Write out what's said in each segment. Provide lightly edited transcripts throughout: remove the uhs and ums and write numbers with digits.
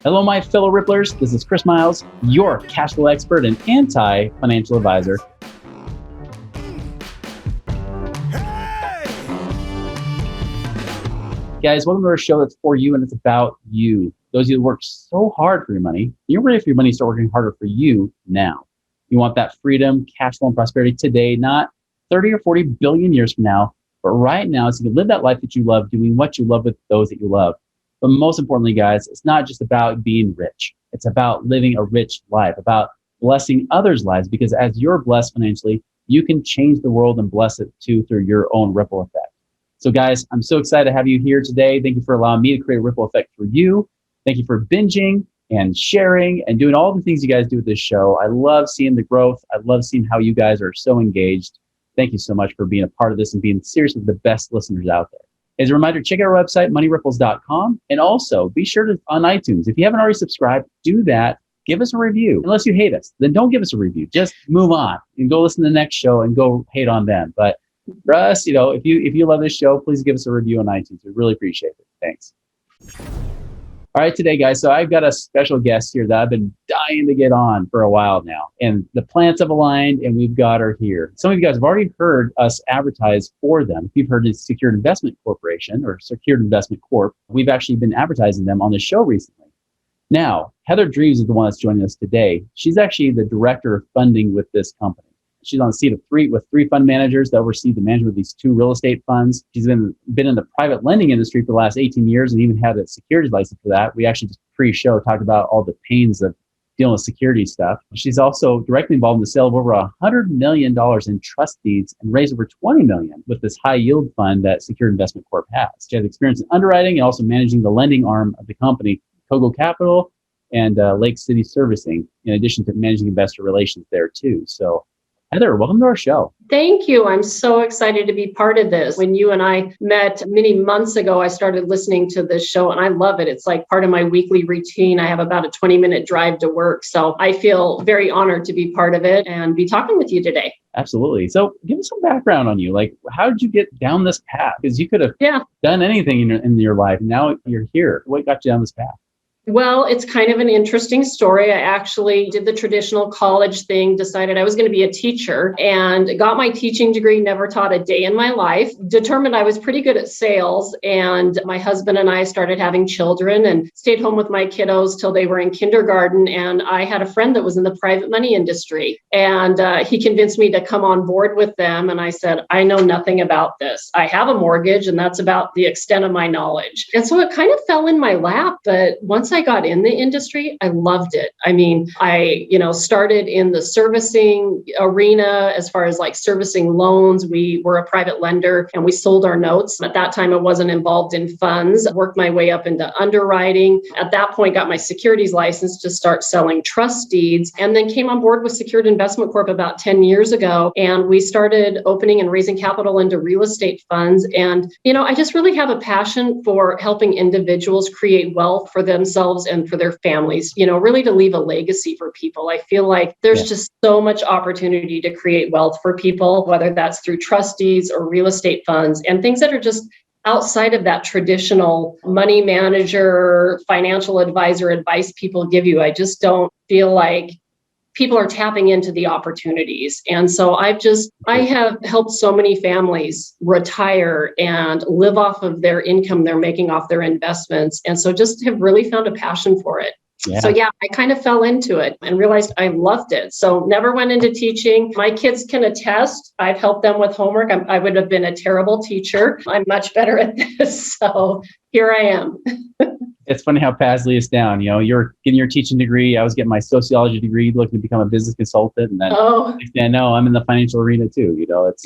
Hello, my fellow Ripplers. This is Chris Miles, your cash flow expert and anti-financial advisor. Guys, welcome to our show that's for you and it's about you. Those of you that work so hard for your money, you're ready for your money to start working harder for you now. You want that freedom, cash flow, and prosperity today, not 30 or 40 billion years from now, but right now, so you can live that life that you love, doing what you love with those that you love. But most importantly, guys, it's not just about being rich. It's about living a rich life, about blessing others' lives, because as you're blessed financially, you can change the world and bless it too through your own ripple effect. So guys, I'm so excited to have you here today. Thank you for allowing me to create a ripple effect for you. Thank you for binging and sharing and doing all the things you guys do with this show. I love seeing the growth. I love seeing how you guys are so engaged. Thank you so much for being a part of this and being seriously the best listeners out there. As a reminder, check out our website, moneyripples.com, and also be sure to on iTunes. If you haven't already subscribed, do that. Give us a review. Unless you hate us, then don't give us a review. Just move on and go listen to the next show and go hate on them. But for us, if you love this show, please give us a review on iTunes. We really appreciate it. Thanks. All right, today, guys. So I've got a special guest here that I've been dying to get on for a while now. And the planets have aligned, and we've got her here. Some of you guys have already heard us advertise for them. If you've heard of Secured Investment Corporation or Secured Investment Corp, we've actually been advertising them on the show recently. Now, Heather Dreves is the one that's joining us today. She's actually the director of funding with this company. She's on the seat of three fund managers that oversee the management of these two real estate funds. She's been in the private lending industry for the last 18 years and even had a securities license for that. We actually just pre-show talked about all the pains of dealing with security stuff. She's also directly involved in the sale of over $100 million in trust deeds and raised over $20 million with this high yield fund that Secured Investment Corp has. She has experience in underwriting and also managing the lending arm of the company, Kogo Capital and Lake City Servicing, in addition to managing investor relations there too. So Heather, welcome to our show. Thank you. I'm so excited to be part of this. When you and I met many months ago, I started listening to this show and I love it. It's like part of my weekly routine. I have about a 20-minute drive to work. So I feel very honored to be part of it and be talking with you today. Absolutely. So give us some background on you. Like, how did you get down this path? Because you could have done anything in your life. Now you're here. What got you down this path? Well, it's kind of an interesting story. I actually did the traditional college thing, decided I was going to be a teacher and got my teaching degree, never taught a day in my life, determined I was pretty good at sales. And my husband and I started having children and stayed home with my kiddos till they were in kindergarten. And I had a friend that was in the private money industry and he convinced me to come on board with them. And I said, I know nothing about this. I have a mortgage and that's about the extent of my knowledge. And so it kind of fell in my lap. But once I got in the industry, I loved it. I mean, I started in the servicing arena as far as like servicing loans. We were a private lender and we sold our notes. At that time, I wasn't involved in funds, worked my way up into underwriting. At that point, got my securities license to start selling trust deeds and then came on board with Secured Investment Corp about 10 years ago. And we started opening and raising capital into real estate funds. And, I just really have a passion for helping individuals create wealth for themselves and for their families, really to leave a legacy for people. I feel like there's just so much opportunity to create wealth for people, whether that's through trust deeds or real estate funds and things that are just outside of that traditional money manager, financial advisor advice people give you. I just don't feel like people are tapping into the opportunities. And so I have helped so many families retire and live off of their income they're making off their investments. And so just have really found a passion for it. Yeah. So I kind of fell into it and realized I loved it. So never went into teaching. My kids can attest. I've helped them with homework. I would have been a terrible teacher. I'm much better at this. So here I am. It's funny how paths lead us down. You're getting your teaching degree. I was getting my sociology degree, looking to become a business consultant. And then I'm in the financial arena too. It's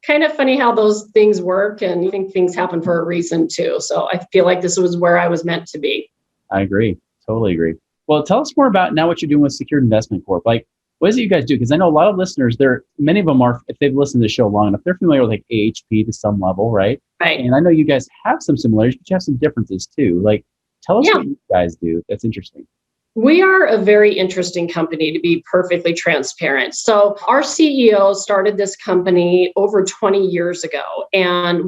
kind of funny how those things work. And I think things happen for a reason too. So I feel like this was where I was meant to be. I agree. Totally agree. Well, tell us more about now what you're doing with Secured Investment Corp. Like, what is it you guys do? Because I know a lot of listeners, many of them are, if they've listened to the show long enough, they're familiar with like AHP to some level, right? Right. And I know you guys have some similarities, but you have some differences too. Like, tell us what you guys do. That's interesting. We are a very interesting company, to be perfectly transparent. So our CEO started this company over 20 years ago, and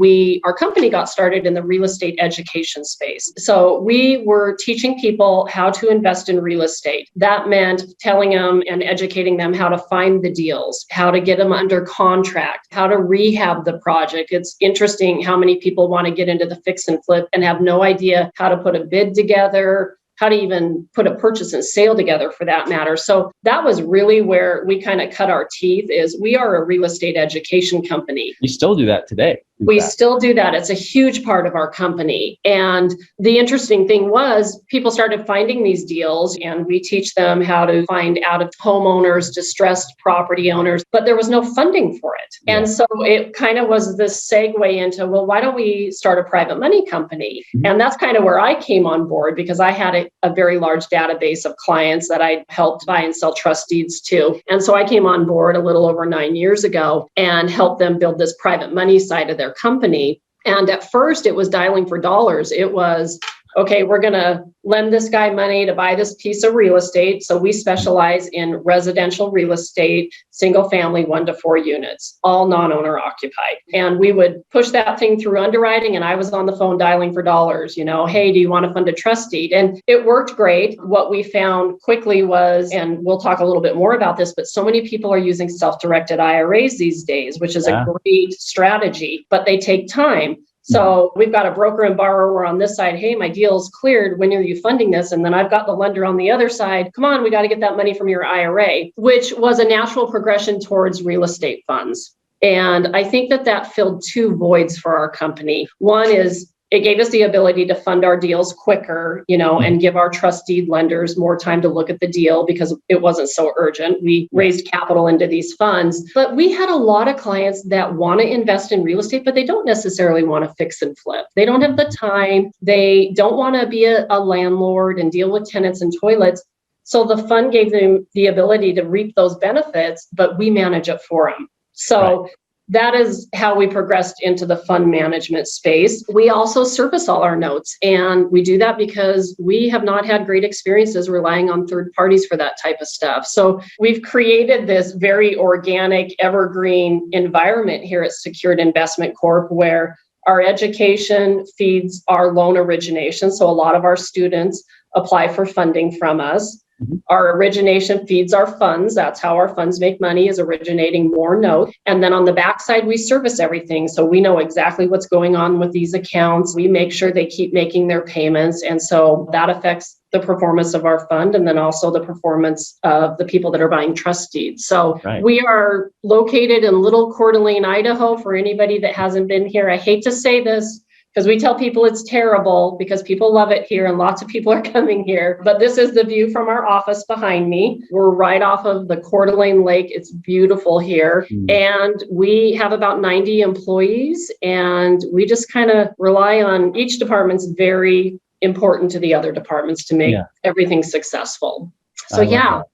our company got started in the real estate education space. So we were teaching people how to invest in real estate. That meant telling them and educating them how to find the deals, how to get them under contract, how to rehab the project. It's interesting how many people want to get into the fix and flip and have no idea how to put a bid together, how to even put a purchase and sale together for that matter. So that was really where we kind of cut our teeth. Is we are a real estate education company. You still do that today. We still do that. It's a huge part of our company. And the interesting thing was people started finding these deals, and we teach them how to find out of homeowners, distressed property owners, but there was no funding for it. Yeah. And so it kind of was this segue into, well, why don't we start a private money company? Mm-hmm. And that's kind of where I came on board, because I had a very large database of clients that I helped buy and sell trust deeds to. And so I came on board a little over 9 years ago and helped them build this private money side of their company. And at first it was dialing for dollars. It was, okay, we're going to lend this guy money to buy this piece of real estate. So we specialize in residential real estate, single family, 1 to 4 units, all non-owner occupied. And we would push that thing through underwriting. And I was on the phone dialing for dollars, hey, do you want to fund a trust deed? And it worked great. What we found quickly was, and we'll talk a little bit more about this, but so many people are using self-directed IRAs these days, which is a great strategy, but they take time. So we've got a broker and borrower on this side. Hey, my deal's cleared. When are you funding this? And then I've got the lender on the other side. Come on, we got to get that money from your IRA, which was a natural progression towards real estate funds. And I think that filled 2 voids for our company. One is it gave us the ability to fund our deals quicker, and give our trust deed lenders more time to look at the deal because it wasn't so urgent. We raised capital into these funds, but we had a lot of clients that want to invest in real estate, but they don't necessarily want to fix and flip. They don't have the time. They don't want to be a landlord and deal with tenants and toilets. So the fund gave them the ability to reap those benefits, but we manage it for them. So that is how we progressed into the fund management space. We also service all our notes, and we do that because we have not had great experiences relying on third parties for that type of stuff. So we've created this very organic, evergreen environment here at Secured Investment Corp, where our education feeds our loan origination. So a lot of our students apply for funding from us. Mm-hmm. Our origination feeds our funds. That's how our funds make money, is originating more notes. And then on the backside, we service everything. So we know exactly what's going on with these accounts. We make sure they keep making their payments. And so that affects the performance of our fund, and then also the performance of the people that are buying trust deeds. So we are located in Little Coeur d'Alene, Idaho. For anybody that hasn't been here, I hate to say this, because we tell people it's terrible because people love it here and lots of people are coming here. But this is the view from our office behind me. We're right off of the Coeur d'Alene Lake. It's beautiful here. And we have about 90 employees, and we just kind of rely on each department's very important to the other departments to make everything successful. So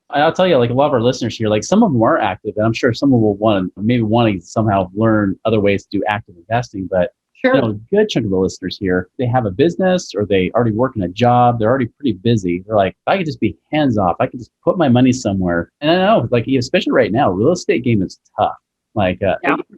I'll tell you, like a lot of our listeners here, like some of them are active, and I'm sure some will want to somehow learn other ways to do active investing, but a good chunk of the listeners here, they have a business or they already work in a job. They're already pretty busy. They're like, if I could just be hands off, I could just put my money somewhere. And I know, like, especially right now, real estate game is tough. Like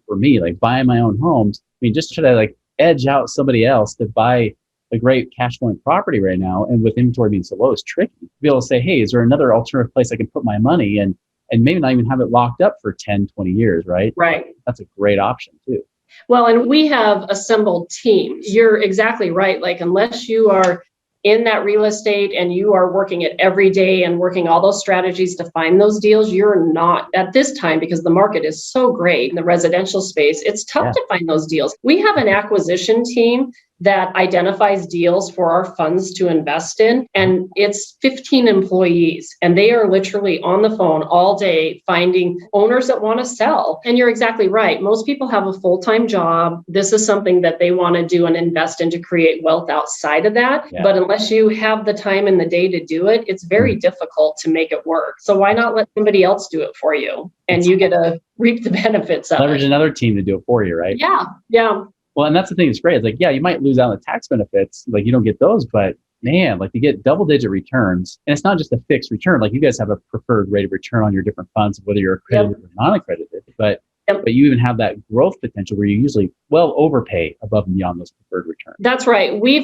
for me, like buying my own homes, just try to like edge out somebody else to buy a great cash flowing property right now. And with inventory being so low, it's tricky to be able to say, hey, is there another alternative place I can put my money and maybe not even have it locked up for 10, 20 years, right? Right. That's a great option too. Well, and we have assembled teams. You're exactly right. Like, unless you are in that real estate and you are working it every day and working all those strategies to find those deals, you're not at this time, because the market is so great in the residential space. It's tough to find those deals. We have an acquisition team that identifies deals for our funds to invest in. And it's 15 employees, and they are literally on the phone all day finding owners that want to sell. And you're exactly right. Most people have a full-time job. This is something that they want to do and invest in to create wealth outside of that. Yeah. But unless you have the time in the day to do it, it's very difficult to make it work. So why not let somebody else do it for you? And you get to reap the benefits of it. Leverage another team to do it for you, right? Yeah. Well, and that's the thing that's great. It's like, you might lose out on the tax benefits. Like, you don't get those, but man, like you get double digit returns, and it's not just a fixed return. Like you guys have a preferred rate of return on your different funds, whether you're accredited or non-accredited, but you even have that growth potential where you usually well overpay above and beyond those preferred returns. That's right. We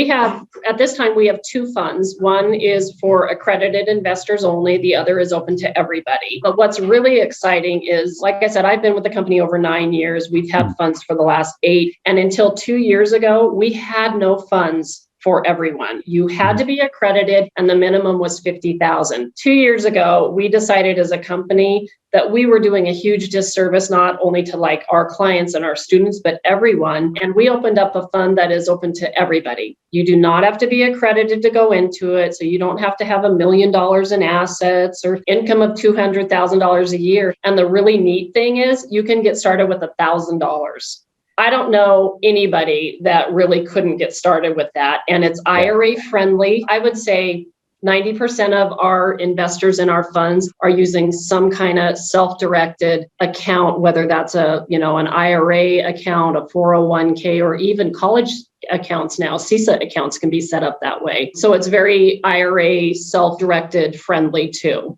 have, at this time, we have two funds. One is for accredited investors only. The other is open to everybody. But what's really exciting is, like I said, I've been with the company over 9 years. We've had funds for the last 8. And until 2 years ago, we had no funds for everyone. You had to be accredited and the minimum was 50,000. 2 years ago, we decided as a company that we were doing a huge disservice, not only to like our clients and our students, but everyone. And we opened up a fund that is open to everybody. You do not have to be accredited to go into it. So you don't have to have $1 million in assets or income of $200,000 a year. And the really neat thing is you can get started with $1,000. I don't know anybody that really couldn't get started with that. And it's IRA friendly. I would say 90% of our investors in our funds are using some kind of self-directed account, whether that's an IRA account, a 401k, or even college accounts now. CISA accounts can be set up that way. So it's very IRA self-directed friendly too.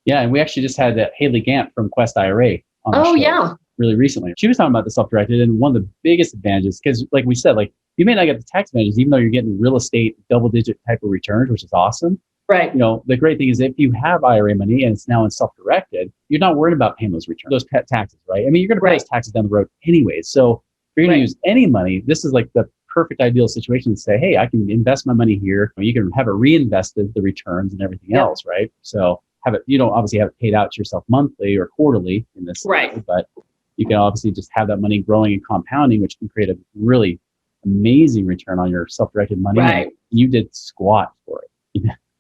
Yeah, and we actually just had Haley Gant from Quest IRA on the show. Yeah. Really recently. She was talking about the self-directed, and one of the biggest advantages, because like we said, like you may not get the tax advantages, even though you're getting real estate double-digit type of returns, which is awesome. Right. The great thing is if you have IRA money and it's now in self-directed, you're not worried about paying those returns, those pet taxes, right? I mean, you're going to pay those taxes down the road anyways. So if you're going to use any money, this is like the perfect ideal situation to say, hey, I can invest my money here. You can have it reinvested, the returns and everything else, right? So have it, you don't obviously have it paid out to yourself monthly or quarterly in this, but you can obviously just have that money growing and compounding, which can create a really amazing return on your self-directed money. Right. You did squat for it.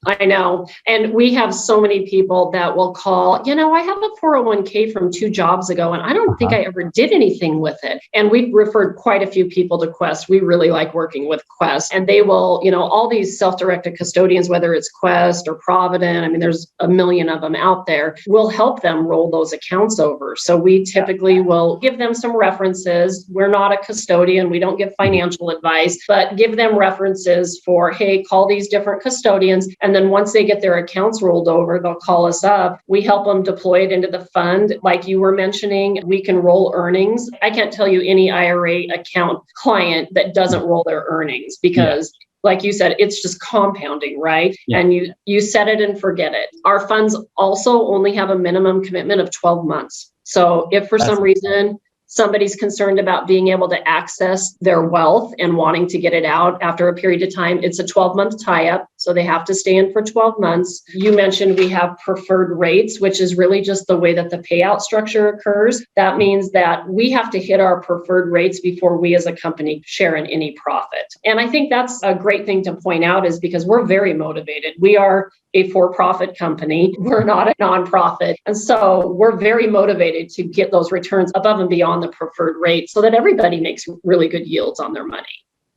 I know. And we have so many people that will call, I have a 401k from 2 jobs ago, and I don't think I ever did anything with it. And we've referred quite a few people to Quest. We really like working with Quest. And they will, all these self-directed custodians, whether it's Quest or Provident, I mean, there's a million of them out there, will help them roll those accounts over. So we typically will give them some references. We're not a custodian. We don't give financial advice, but give them references for, hey, call these different custodians. And then once they get their accounts rolled over, they'll call us up. We help them deploy it into the fund. Like you were mentioning, we can roll earnings. I can't tell you any IRA account client that doesn't roll their earnings because like you said, it's just compounding, right? Yeah. And you set it and forget it. Our funds also only have a minimum commitment of 12 months. So if for some reason somebody's concerned about being able to access their wealth and wanting to get it out after a period of time, it's a 12-month tie-up. So they have to stay in for 12 months. You mentioned we have preferred rates, which is really just the way that the payout structure occurs. That means that we have to hit our preferred rates before we as a company share in any profit. And I think that's a great thing to point out is because we're very motivated. We are a for-profit company. We're not a nonprofit. And so we're very motivated to get those returns above and beyond the preferred rate so that everybody makes really good yields on their money.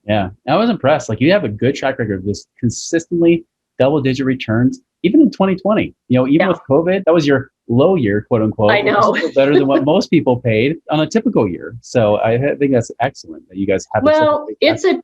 Yeah, I was impressed. Like you have a good track record of just consistently double-digit returns, even in 2020. Even with COVID, that was your low year, quote unquote. I know. Still better than what most people paid on a typical year. So I think that's excellent that you guys have. Well, it's a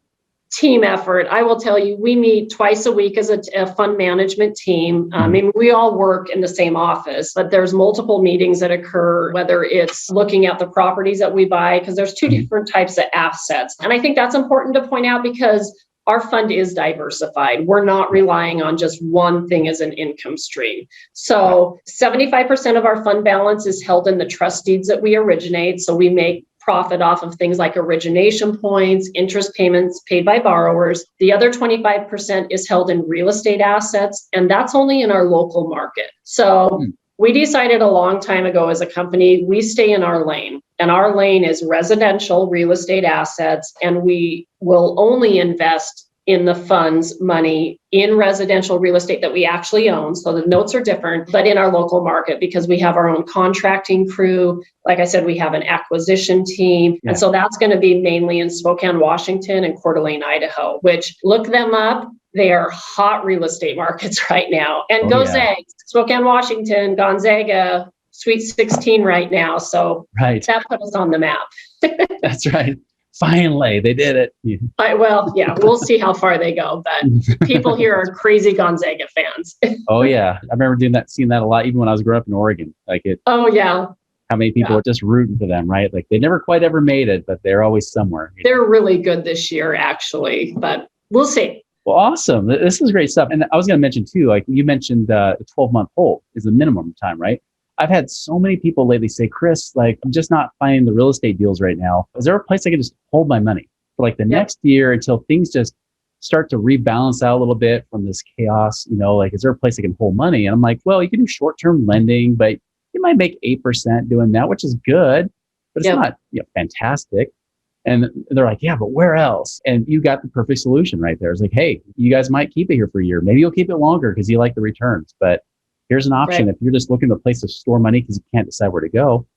team effort. I will tell you, we meet twice a week as a fund management team. I mean, we all work in the same office, but there's multiple meetings that occur, whether it's looking at the properties that we buy, because there's 2 different types of assets. And I think that's important to point out because our fund is diversified. We're not relying on just one thing as an income stream. So 75% of our fund balance is held in the trust deeds that we originate. So we make profit off of things like origination points, interest payments paid by borrowers. The other 25% is held in real estate assets, and that's only in our local market. So we decided a long time ago as a company, we stay in our lane, and our lane is residential real estate assets, and we will only invest in the fund's money in residential real estate that we actually own. So the notes are different, but in our local market, because we have our own contracting crew. Like I said, we have an acquisition team. And so that's going to be mainly in Spokane, Washington and Coeur d'Alene, Idaho, which look them up. They are hot real estate markets right now. And Zags, Spokane, Washington, Gonzaga, Sweet 16 right now. So that put us on the map. That's right. finally, they did it. Yeah. We'll see how far they go. But people here are crazy Gonzaga fans. Oh yeah, I remember seeing that a lot, even when I was growing up in Oregon. Oh yeah. How many people are just rooting for them, right? Like they never quite ever made it, but they're always somewhere. They're really good this year, actually, but we'll see. Well, awesome. This is great stuff. And I was going to mention too, like you mentioned, the 12-month hold is the minimum time, right? I've had so many people lately say, Chris, like I'm just not finding the real estate deals right now. Is there a place I can just hold my money for like the next year until things just start to rebalance out a little bit from this chaos? Like, is there a place I can hold money? And I'm like, well, you can do short-term lending, but you might make 8% doing that, which is good, but it's not fantastic. And they're like, yeah, but where else? And you got the perfect solution right there. It's like, hey, you guys might keep it here for a year. Maybe you'll keep it longer because you like the returns. But here's an option. If you're just looking for a place to store money because you can't decide where to go,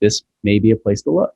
this may be a place to look.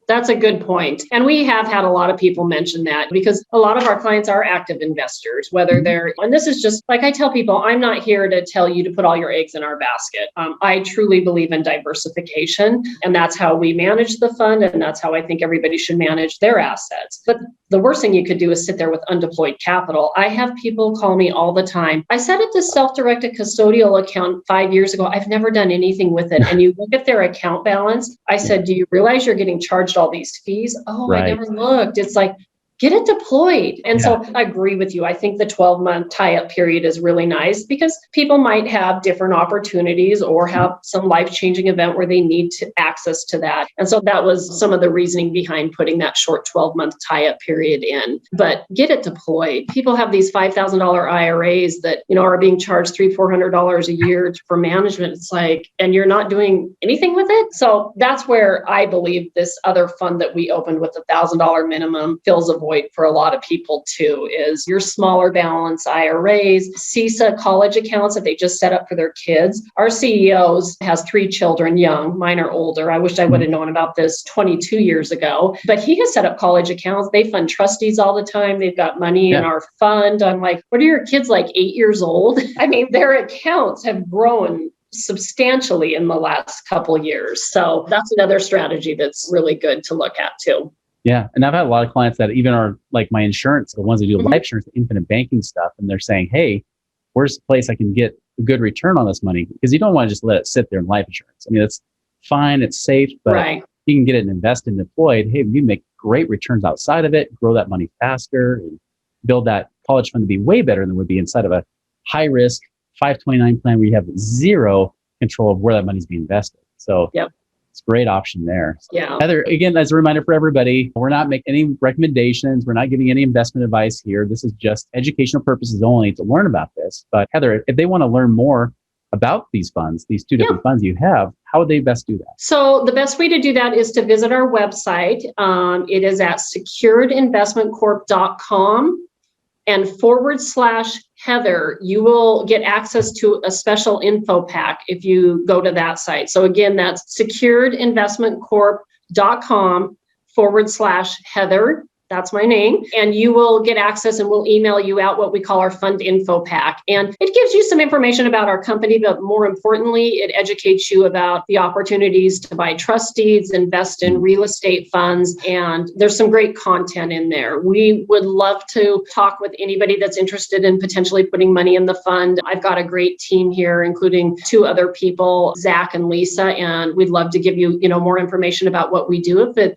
That's a good point. And we have had a lot of people mention that because a lot of our clients are active investors, whether they're, and this is just like I tell people, I'm not here to tell you to put all your eggs in our basket. I truly believe in diversification, and that's how we manage the fund. And that's how I think everybody should manage their assets. But the worst thing you could do is sit there with undeployed capital. I have people call me all the time. I set up this self-directed custodial account 5 years ago. I've never done anything with it. And you look at their account balance. I said, do you realize you're getting charged all these fees? Oh, I never looked. It's like, get it deployed. And so I agree with you. I think the 12-month tie-up period is really nice because people might have different opportunities or have some life-changing event where they need access to that. And so that was some of the reasoning behind putting that short 12-month tie-up period in. But get it deployed. People have these $5,000 IRAs that, are being charged $300-400 a year for management. It's like, and you're not doing anything with it. So that's where I believe this other fund that we opened with $1,000 minimum fills a void for a lot of people too, is your smaller balance IRAs, CISA college accounts that they just set up for their kids. Our CEO has 3 children, young, mine are older. I wish I would have known about this 22 years ago, but he has set up college accounts. They fund trustees all the time. They've got money in our fund. I'm like, what are your kids like 8 years old? I mean, their accounts have grown substantially in the last couple of years. So that's another strategy that's really good to look at too. Yeah. And I've had a lot of clients that even are like my insurance, the ones that do life insurance, infinite banking stuff. And they're saying, hey, where's the place I can get a good return on this money? Because you don't want to just let it sit there in life insurance. I mean, it's fine. It's safe, but you can get it and invest and deployed. Hey, you make great returns outside of it, grow that money faster and build that college fund to be way better than would be inside of a high risk 529 plan where you have zero control of where that money's being invested. So it's a great option there. Yeah. Heather, again, as a reminder for everybody, we're not making any recommendations. We're not giving any investment advice here. This is just educational purposes only to learn about this. But Heather, if they want to learn more about these funds, these 2 different funds you have, how would they best do that? So the best way to do that is to visit our website. It is at securedinvestmentcorp.com and /Heather. You will get access to a special info pack if you go to that site. So again, that's securedinvestmentcorp.com /Heather. That's my name. And you will get access and we'll email you out what we call our fund info pack. And it gives you some information about our company, but more importantly, it educates you about the opportunities to buy trust deeds, invest in real estate funds, and there's some great content in there. We would love to talk with anybody that's interested in potentially putting money in the fund. I've got a great team here, including 2 other people, Zach and Lisa, and we'd love to give you, more information about what we do. If they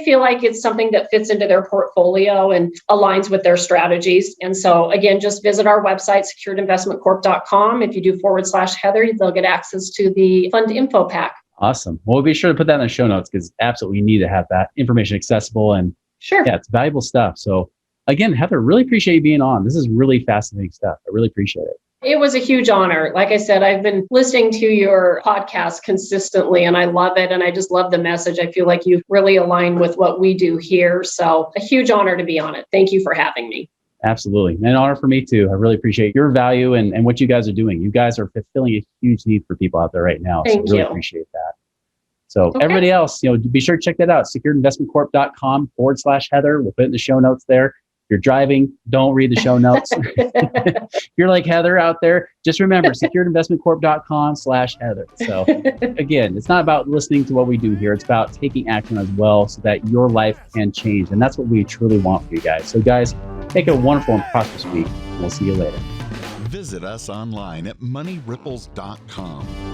feel like it's something that fits into their portfolio and aligns with their strategies. And so again, just visit our website, securedinvestmentcorp.com. If you do /Heather, they'll get access to the fund info pack. Awesome. Well, we'll be sure to put that in the show notes because absolutely we need to have that information accessible and it's valuable stuff. So again, Heather, really appreciate you being on. This is really fascinating stuff. I really appreciate it. It was a huge honor. Like I said, I've been listening to your podcast consistently and I love it. And I just love the message. I feel like you really align with what we do here. So a huge honor to be on it. Thank you for having me. Absolutely. And an honor for me too. I really appreciate your value and what you guys are doing. You guys are fulfilling a huge need for people out there right now. Thank so I really you. appreciate that. So everybody else, be sure to check that out. securedinvestmentcorp.com /Heather. We'll put it in the show notes there. you're driving, don't read the show notes. If you're like Heather out there, just remember securedinvestmentcorp.com/Heather. So again, it's not about listening to what we do here. It's about taking action as well so that your life can change. And that's what we truly want for you guys. So guys, make it a wonderful and prosperous week. We'll see you later. Visit us online at moneyripples.com.